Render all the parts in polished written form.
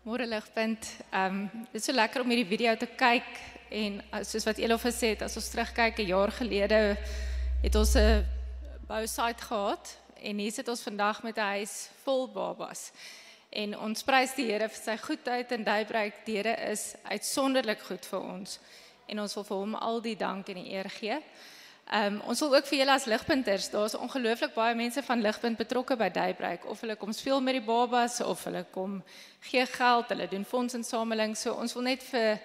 Môre Ligpunt. Dit is so lekker om hierdie video te kyk en soos wat Elof gesê het, as ons terugkyk 'n jaar gelede het ons 'n bousite gehad en hier sit ons vandag met 'n huis vol babas. En ons prys die Here vir sy goedheid en Daybreak. Die Here is uitsonderlik goed vir ons en ons wil vir hom al die dank en die eer gee. Ons wil ook vir julle as ligpunters, daar is ongelooflik baie mense van Ligpunt betrokke by Daybreak, of hulle kom speel met die babas, of hulle kom gee geld, hulle doen fondsinsameling, so ons wil net vir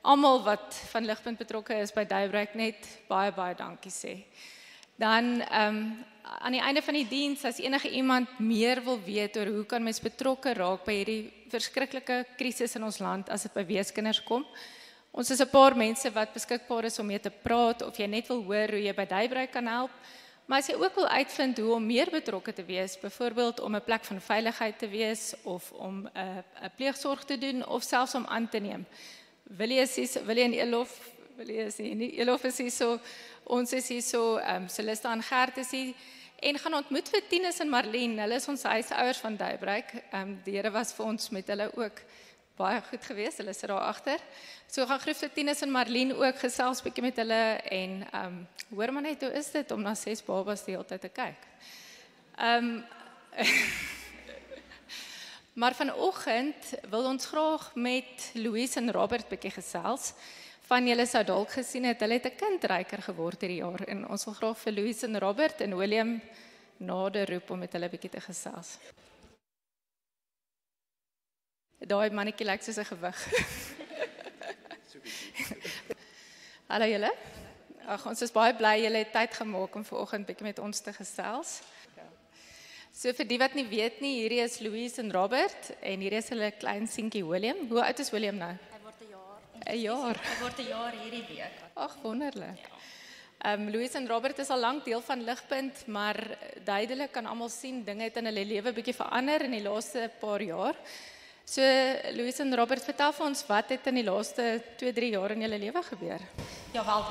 almal wat van Ligpunt betrokke is by Daybreak net baie dankie sê. Dan aan die einde van die diens, as enige iemand meer wil weet oor hoe kan mens betrokke raak by hierdie verskriklike krisis in ons land as dit by weeskinders kom, ons is 'n paar mense wat beskikbaar is om mee te praat, of jy net wil hoor hoe jy by Daybreak kan help, maar as jy ook wil uitvind hoe om meer betrokke te wees, byvoorbeeld om 'n plek van veiligheid te wees, of om 'n pleegsorg te doen, of selfs om aan te neem. Wil jy en Elof, Elof is hier so, ons is hier so, Celeste en Gert is hier, en gaan ontmoet vir Tinus en Marlene, hulle is ons huisouers van Daybreak, die Here was vir ons met hulle ook baie goed gewees, hulle sit daar agter. So gaan groet vir Tinus en Marlene ook, gesels bietjie met hulle en hoor maar net hoe is dit om na 6 babas die hele tyd te kyk. Maar vanoggend wil ons graag met Louise en Robert bietjie gesels. Van julle sou dalk gesien het, hulle het 'n kind ryker geword hierdie jaar en ons wil graag vir Louise en Robert en William nader roep om met hulle bietjie te gesels. Daai mannetjie lyk soos 'n gewig. Hallo julle. Ag, ons is baie bly julle het tyd gemaak om vanoggend bietjie met ons te gesels. So vir die wat nie weet nie, hierdie is Louise en Robert en hierdie is hulle klein seentjie William. Hoe oud is William nou? Hy word 'n jaar. 'n jaar. Hy word 'n jaar hierdie week. Ag, wonderlik. Louise en Robert is al lank deel van Ligpunt, maar duidelik kan almal sien dinge het in hulle lewe bietjie verander in die laaste paar jaar. So Louise en Robert, vertel vir ons wat het in die laaste 2-3 jaar in julle lewe gebeur? Ja wel,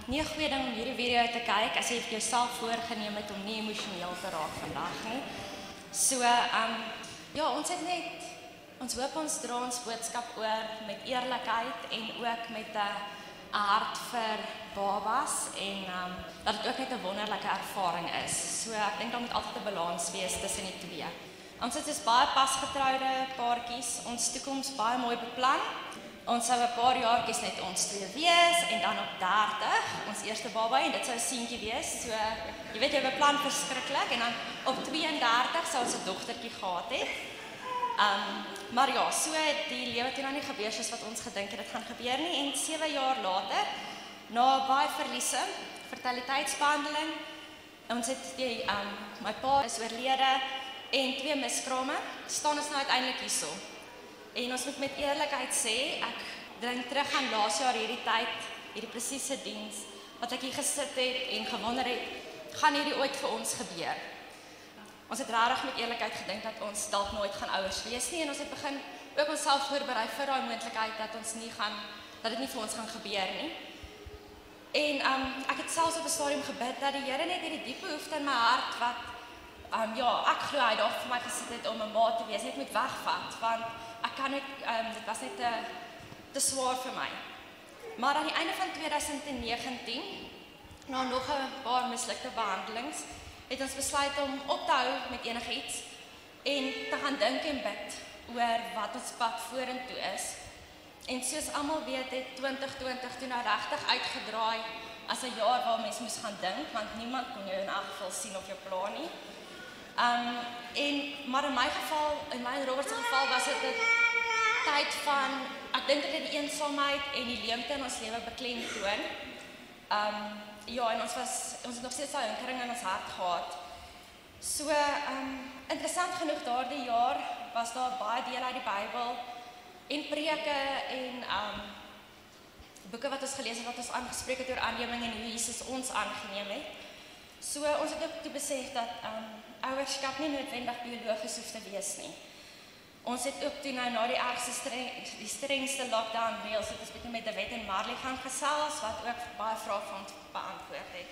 nie 'n goeie ding om hierdie video te kyk as jy vir jouself voorgenem het om nie emosioneel te raak vandag nie. So ja, ons hoop ons dra ons boodskap oor met eerlikheid en ook met 'n hart vir babas en dat dit ook net 'n wonderlike ervaring is. So ek dink daar moet altyd 'n balans wees tussen die twee. Ons is baie pasgetroude paartjies, ons toekoms baie mooi beplan. Ons sou 'n paar jaartjies net ons twee wees en dan op 30, ons eerste baba en dit sou 'n seentjie wees. So jy weet jy beplan verskriklik en dan op 32 sou ons 'n dogtertjie gehad het. Maar ja, so die lewe het nou nie gebeur soos wat ons gedink het dit gaan gebeur nie en 7 jaar later, na baie verliese, fertiliteitsbehandeling, ons het my pa is oorlede en 2 miskrame, staan ons nou uiteindelik hierso. En ons moet met eerlikheid sê, ek dink terug aan laas jaar hierdie tyd, hierdie presiese diens, wat ek hier gesit het en gewonder het, gaan hierdie ooit vir ons gebeur? Ons het regtig met eerlikheid gedink dat ons dalk nooit gaan ouers wees nie en ons het begin ook onsself voorberei vir daai moontlikheid dat dit nie vir ons gaan gebeur nie. En ek het selfs op 'n stadium gebid dat die Here net hierdie diep behoefte in my hart wat ek glo hy daar vir my gesit het om 'n ma te wees, net moet wegvat want ek kan net dit was net te swaar vir my. Maar aan die einde van 2019, na nog 'n paar mislukte behandelings, het ons besluit om op te hou met enigiets en te gaan dink en bid oor wat ons pad vorentoe is. En soos almal weet het 2020 toe nou regtig uitgedraai as 'n jaar waar mense moes gaan dink want niemand kon jou in elk geval sien of jou plan nie. Maar in my en Robert se geval was dit 'n tyd van, ek dink dit het die eensaamheid en die leemte in ons lewe beklemtoon. En ons het nog steeds daai hinkering in ons hart gehad. So, interessant genoeg daardie jaar was daar baie dele uit die Bybel en preke en boeke wat ons gelees het wat ons aangespreek het oor aanneming en hoe Jesus ons aangeneem het. So, ons het ook toe besef dat ouerskap nie noodwendig biologies hoef te wees nie. Ons het ook toe nou na die strengste lockdown reëls het ons bietjie met David en Marley gaan gesels wat ook baie vrae van ons beantwoord het.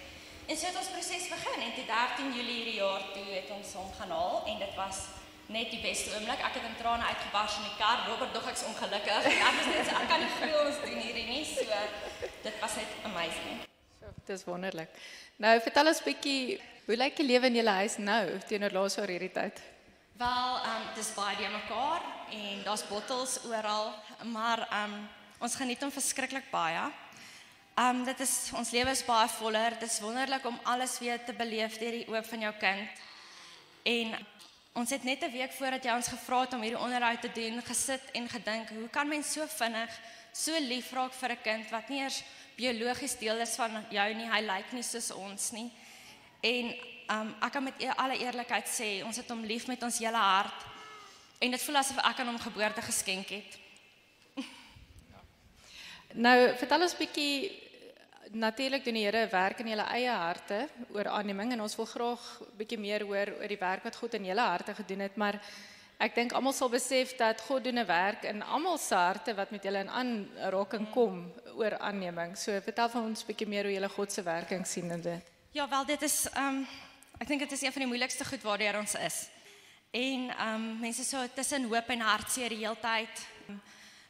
En so het ons proses begin en toe 13 Julie hierdie jaar toe het ons hom gaan haal en dit was net die beste oomblik. Ek het in trane uitgebars in die kar. Robert dog ek's ongelukkig. Ek was net so, ek kan nie glo ons doen hierdie nie. So dit was net amazing. Dit is wonderlik. Nou, vertel ons 'n bietjie, hoe lyk die lewe in julle huis nou teenoor laas jaar hierdie tyd? Wel, dis baie die mekaar en daar's bottels oral, maar ons geniet hom verskriklik baie. Dit is, ons lewe is baie voller. Dit is wonderlik om alles weer te beleef deur die oë van jou kind. En ons het net 'n week voordat jy ons gevra het om hierdie onderhoud te doen, gesit en gedink, hoe kan mens so vinnig, so lief raak vir 'n kind wat nie eers biologies deel is van jou nie, hy lyk nie soos ons nie. En ek kan met alle eerlikheid sê, ons het hom lief met ons hele hart. En dit voel asof ek aan hom geboorte geskenk het. Nou, vertel ons 'n bietjie, natuurlik doen die Here werk in julle eie harte oor aanneming en ons wil graag 'n bietjie meer hoor oor die werk wat God in julle harte gedoen het, maar ek dink almal sal besef dat God doen 'n werk in almal se harte wat met julle in aanraking kom oor aanneming. So vertel vir ons 'n bietjie meer hoe julle God se werking sien in dit. Ja, wel dit is ek dink dit is een van die moeilikste goed waardeur ons is. En mense so tussen hoop en hartseer die hele tyd.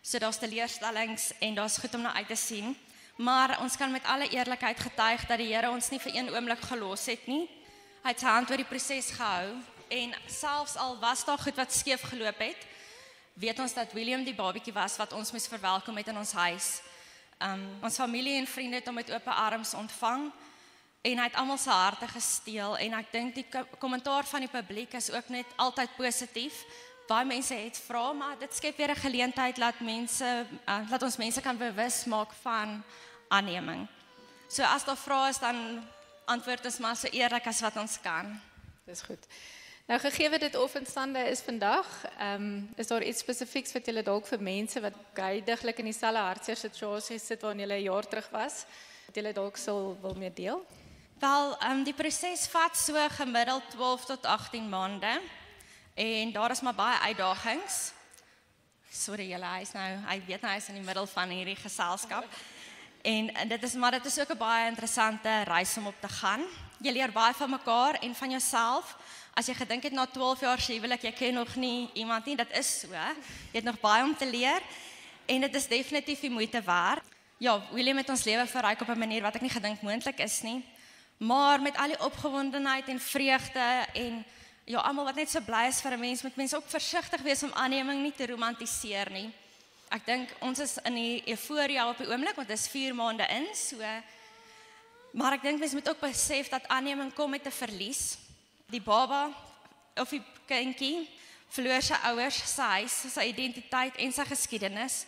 So daar's teleurstellings en daar's goed om na uit te sien. Maar ons kan met alle eerlikheid getuig dat die Here ons nie vir een oomblik gelos het nie. Hy het sy hand oor die proses gehou en selfs al was daar goed wat skeef geloop het, weet ons dat William die babatjie was wat ons moes verwelkom het in ons huis. Ons familie en vriende het hom met oop arms ontvang en hy het almal se harte gesteel en ek dink die kommentaar van die publiek is ook net altyd positief. Baie mense het vra, maar dit skep weer 'n geleentheid laat ons mense kan bewus maak van aanneming. So as daar vrae is, dan antwoord ons maar so eerlik as wat ons kan. Dis goed. Nou gegee dit offenstande is vandag, is daar iets spesifieks wat julle dalk vir mense wat huidiglik in dieselfde hartseer situasie sit waarin julle 'n jaar terug was, wat julle dalk wil mee deel? Wel, die proses vat so gemiddeld 12 tot 18 maande. En daar is maar baie uitdagings. Sorry julle, hy weet nou hy is in die middel van hierdie geselskap. En dit is ook 'n baie interessante reis om op te gaan. Jy leer baie van mekaar en van jouself. As jy gedink het na 12 jaar huwelik, jy ken nog nie iemand nie, dit is so. Jy het nog baie om te leer en dit is definitief die moeite werd. Ja, William het ons lewe verryk op 'n manier wat ek nie gedink moontlik is nie. Maar met al die opgewondenheid en vreugde en ja, almal wat net so bly is vir 'n mens, moet mense ook versigtig wees om aanneming nie te romantiseer nie. Ek dink ons is in die euforia op die oomblik, want dit is 4 maande in, so. Maar ek dink mense moet ook besef dat aanneming kom met 'n verlies. Die baba of die kindjie verloor sy ouers, sy huis, sy identiteit en sy geskiedenis.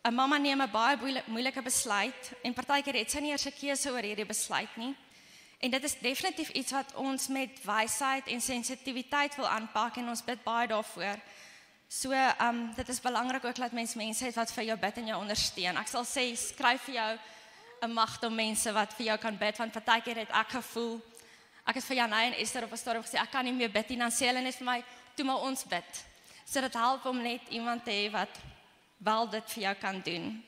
'n Mamma neem 'n baie moeilike besluit en partykeer het sy nie eers 'n keuse oor hierdie besluit nie. En dit is definitief iets wat ons met wysheid en sensitiwiteit wil aanpak en ons bid baie daarvoor. So, dit is belangrik ook dat mense het wat vir jou bid en jou ondersteun. Ek sal sê, skryf vir jou 'n magdom mense wat vir jou kan bid, want partykeer het ek gevoel, ek het vir Janay en Esther op 'n stadium gesê, ek kan nie meer bid nie, dan sê hulle net vir my, toe maar ons bid. So dit help om net iemand te hê wat wel dit vir jou kan doen.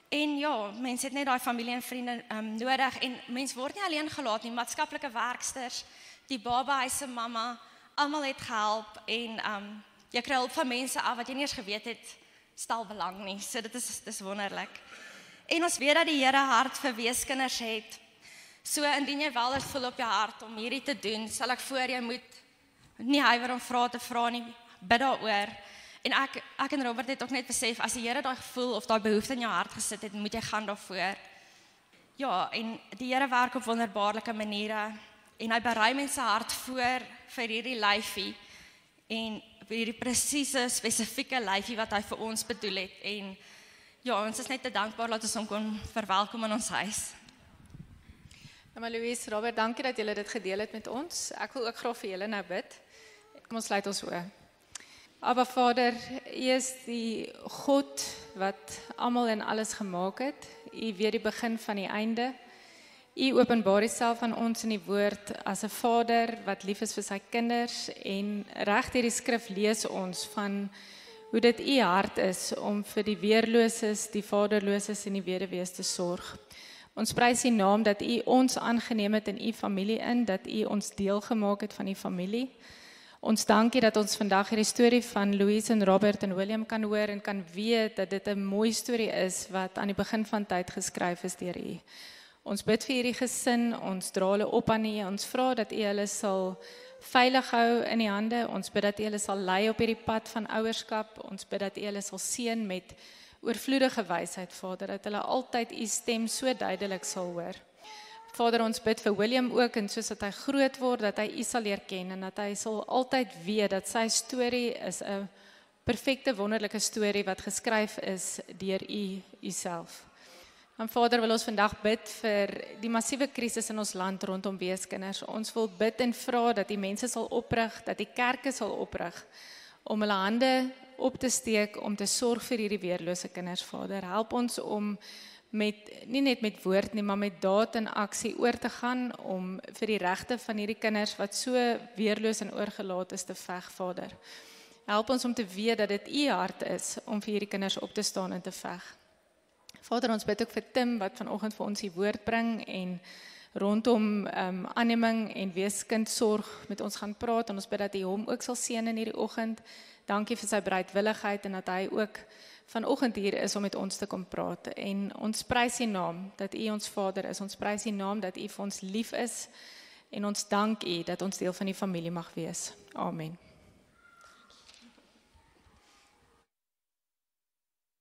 En ja, mense het net daai familie en vriende nodig en mense word nie alleen gelaat nie, maatskaplike werksters, die baba, hy se mamma, almal het gehelp en jy kry hulp van mense af wat jy nie eens geweet het stel belang nie. So dit is wonderlik. En ons weet dat die Here hart vir weeskinders het. So indien jy wel dit voel op jou hart om hierdie te doen, sal ek voor jy moet nie huiwer om vrae te vra nie, bid daaroor. En ek en Robert het ook net besef, as die Here daai gevoel of daai behoefte in jou hart gesit het, moet jy gaan daarvoor. Ja, en die Here werk op wonderbaarlike maniere en hy berei mense hart voor vir hierdie lyfie en hierdie presiese spesifieke lyfie wat hy vir ons bedoel het. En ja, ons is net te dankbaar dat ons hom kon verwelkom in ons huis. Maar Louise, Robert, dankie dat julle dit gedeel het met ons. Ek wil ook graag vir julle nou bid. Kom ons sluit ons oë. Aba Vader, U is die God wat almal en alles gemaak het. U weet die begin van die einde. U openbaar Uself aan ons in die woord as 'n Vader wat lief is vir sy kinders en reg deur die skrif lees ons van hoe dit U hart is om vir die weerloses, die vaderloses en die weduwees te sorg. Ons prys U naam dat U ons aangeneem het in U familie in, dat U ons deel gemaak het van U familie. Ons dankie dat ons vandag hierdie storie van Louise en Robert en William kan hoor en kan weet dat dit 'n mooi storie is wat aan die begin van tyd geskryf is deur U. Ons bid vir hierdie gesin, ons dra hulle op aan U, ons vra dat U hulle sal veilig hou in die hande, ons bid dat U hulle sal lei op hierdie pad van ouerskap, ons bid dat U hulle sal seën met oorvloedige wysheid, Vader, dat hulle altyd U stem so duidelik sal hoor. Vader, ons bid vir William ook, en soos dat hy groot word, dat hy U sal leer ken, en dat hy sal altyd weet dat sy storie is 'n perfekte, wonderlike storie wat geskryf is deur U, Uself. En Vader, wil ons vandag bid vir die massiewe krisis in ons land rondom weeskinders. Ons wil bid en vra dat die mense sal oprig, dat die kerke sal oprig, om hulle hande op te steek, om te sorg vir hierdie weerlose kinders, Vader. Help ons om nie net met woord nie, maar met daad en aksie oor te gaan, om vir die regte van hierdie kinders, wat so weerloos en oorgelaat is, te veg, Vader. Help ons om te weet dat dit U hart is, om vir hierdie kinders op te staan en te veg. Vader, ons bid ook vir Tim, wat vanoggend vir ons die woord bring, en rondom aanneming en weeskindsorg met ons gaan praat, en ons bid dat U hom ook sal seën in hierdie oggend. Dankie vir sy bereidwilligheid, en dat hy ook vanoggend hier is om met ons te kom praat. En ons prys U naam, dat U ons Vader is. Ons prys U naam, dat U vir ons lief is, en ons dank U, dat ons deel van die familie mag wees. Amen.